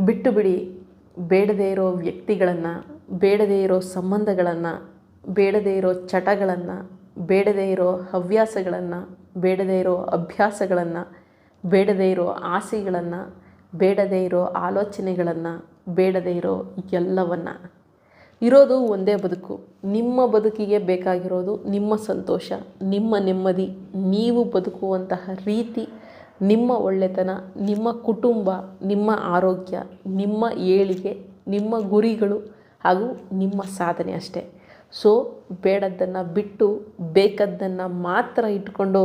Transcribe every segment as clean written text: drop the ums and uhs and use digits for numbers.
ಬಿಟ್ಟು ಬಿಡಿ. ಬೇಡದೇ ಇರೋ ವ್ಯಕ್ತಿಗಳನ್ನು, ಬೇಡದೇ ಇರೋ ಸಂಬಂಧಗಳನ್ನು, ಬೇಡದೇ ಇರೋ ಚಟಗಳನ್ನು, ಬೇಡದೇ ಇರೋ ಹವ್ಯಾಸಗಳನ್ನು, ಬೇಡದೇ ಇರೋ ಅಭ್ಯಾಸಗಳನ್ನು, ಬೇಡದೇ ಇರೋ ಆಸೆಗಳನ್ನು, ಬೇಡದೇ ಇರೋ ಆಲೋಚನೆಗಳನ್ನು, ಬೇಡದೇ ಇರೋ ಎಲ್ಲವನ್ನು. ಇರೋದು ಒಂದೇ ಬದುಕು. ನಿಮ್ಮ ಬದುಕಿಗೆ ಬೇಕಾಗಿರೋದು ನಿಮ್ಮ ಸಂತೋಷ, ನಿಮ್ಮ ನೆಮ್ಮದಿ, ನೀವು ಬದುಕುವಂತಹ ರೀತಿ, ನಿಮ್ಮ ಒಳ್ಳೆತನ, ನಿಮ್ಮ ಕುಟುಂಬ, ನಿಮ್ಮ ಆರೋಗ್ಯ, ನಿಮ್ಮ ಏಳಿಗೆ, ನಿಮ್ಮ ಗುರಿಗಳು ಹಾಗೂ ನಿಮ್ಮ ಸಾಧನೆ ಅಷ್ಟೇ. ಸೊ ಬೇಡದ್ದನ್ನು ಬಿಟ್ಟು ಬೇಕಾದ್ದನ್ನು ಮಾತ್ರ ಇಟ್ಕೊಂಡು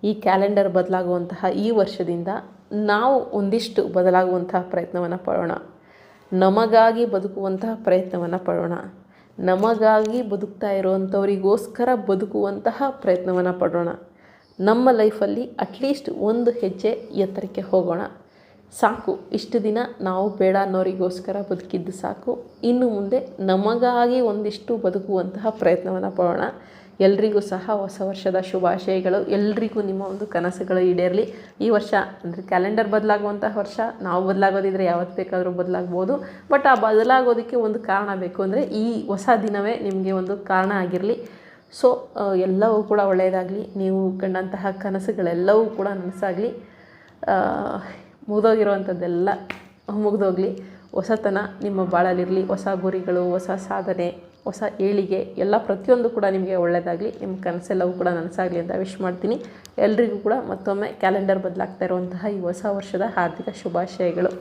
ಈ ಕ್ಯಾಲೆಂಡರ್ ಬದಲಾಗುವಂತಹ ಈ ವರ್ಷದಿಂದ ನಾವು ಒಂದಿಷ್ಟು ಬದಲಾಗುವಂತಹ ಪ್ರಯತ್ನವನ್ನು ಪಡೋಣ. ನಮಗಾಗಿ ಬದುಕುವಂತಹ ಪ್ರಯತ್ನವನ್ನು ಪಡೋಣ. ನಮಗಾಗಿ ಬದುಕ್ತಾ ಇರೋವಂಥವರಿಗೋಸ್ಕರ ಬದುಕುವಂತಹ ಪ್ರಯತ್ನವನ್ನು ಪಡೋಣ. ನಮ್ಮ ಲೈಫಲ್ಲಿ ಅಟ್ಲೀಸ್ಟ್ ಒಂದು ಹೆಜ್ಜೆ ಎತ್ತರಕ್ಕೆ ಹೋಗೋಣ. ಸಾಕು, ಇಷ್ಟು ದಿನ ನಾವು ಬೇಡ ಅನ್ನೋರಿಗೋಸ್ಕರ ಬದುಕಿದ್ದು ಸಾಕು. ಇನ್ನು ಮುಂದೆ ನಮಗಾಗಿ ಒಂದಿಷ್ಟು ಬದುಕುವಂತಹ ಪ್ರಯತ್ನವನ್ನು ಪಡೋಣ. ಎಲ್ರಿಗೂ ಸಹ ಹೊಸ ವರ್ಷದ ಶುಭಾಶಯಗಳು. ಎಲ್ರಿಗೂ ನಿಮ್ಮ ಒಂದು ಕನಸುಗಳು ಈಡೇರಲಿ. ಈ ವರ್ಷ ಅಂದರೆ ಕ್ಯಾಲೆಂಡರ್ ಬದಲಾಗುವಂತಹ ವರ್ಷ. ನಾವು ಬದಲಾಗೋದಿದ್ರೆ ಯಾವತ್ತು ಬೇಕಾದರೂ ಬದಲಾಗ್ಬೋದು. ಬಟ್ ಆ ಬದಲಾಗೋದಕ್ಕೆ ಒಂದು ಕಾರಣ ಬೇಕು. ಅಂದರೆ ಈ ಹೊಸ ದಿನವೇ ನಿಮಗೆ ಒಂದು ಕಾರಣ ಆಗಿರಲಿ. ಸೊ ಎಲ್ಲವೂ ಕೂಡ ಒಳ್ಳೆಯದಾಗಲಿ. ನೀವು ಕಂಡಂತಹ ಕನಸುಗಳೆಲ್ಲವೂ ಕೂಡ ನನಸಾಗಲಿ. ಮುಗಿದೋಗಿರುವಂಥದ್ದೆಲ್ಲ ಮುಗಿದೋಗಲಿ. ಹೊಸತನ ನಿಮ್ಮ ಬಾಳಲ್ಲಿರಲಿ. ಹೊಸ ಗುರಿಗಳು, ಹೊಸ ಸಾಧನೆ, ಹೊಸ ಏಳಿಗೆ ಎಲ್ಲ ಪ್ರತಿಯೊಂದು ಕೂಡ ನಿಮಗೆ ಒಳ್ಳೆಯದಾಗಲಿ. ನಿಮ್ಮ ಕನಸೆಲ್ಲವೂ ಕೂಡ ನನಸಾಗಲಿ ಅಂತ ವಿಶ್ ಮಾಡ್ತೀನಿ. ಎಲ್ರಿಗೂ ಕೂಡ ಮತ್ತೊಮ್ಮೆ ಕ್ಯಾಲೆಂಡರ್ ಬದಲಾಗ್ತಾ ಇರುವಂತಹ ಈ ಹೊಸ ವರ್ಷದ ಹಾರ್ದಿಕ ಶುಭಾಶಯಗಳು.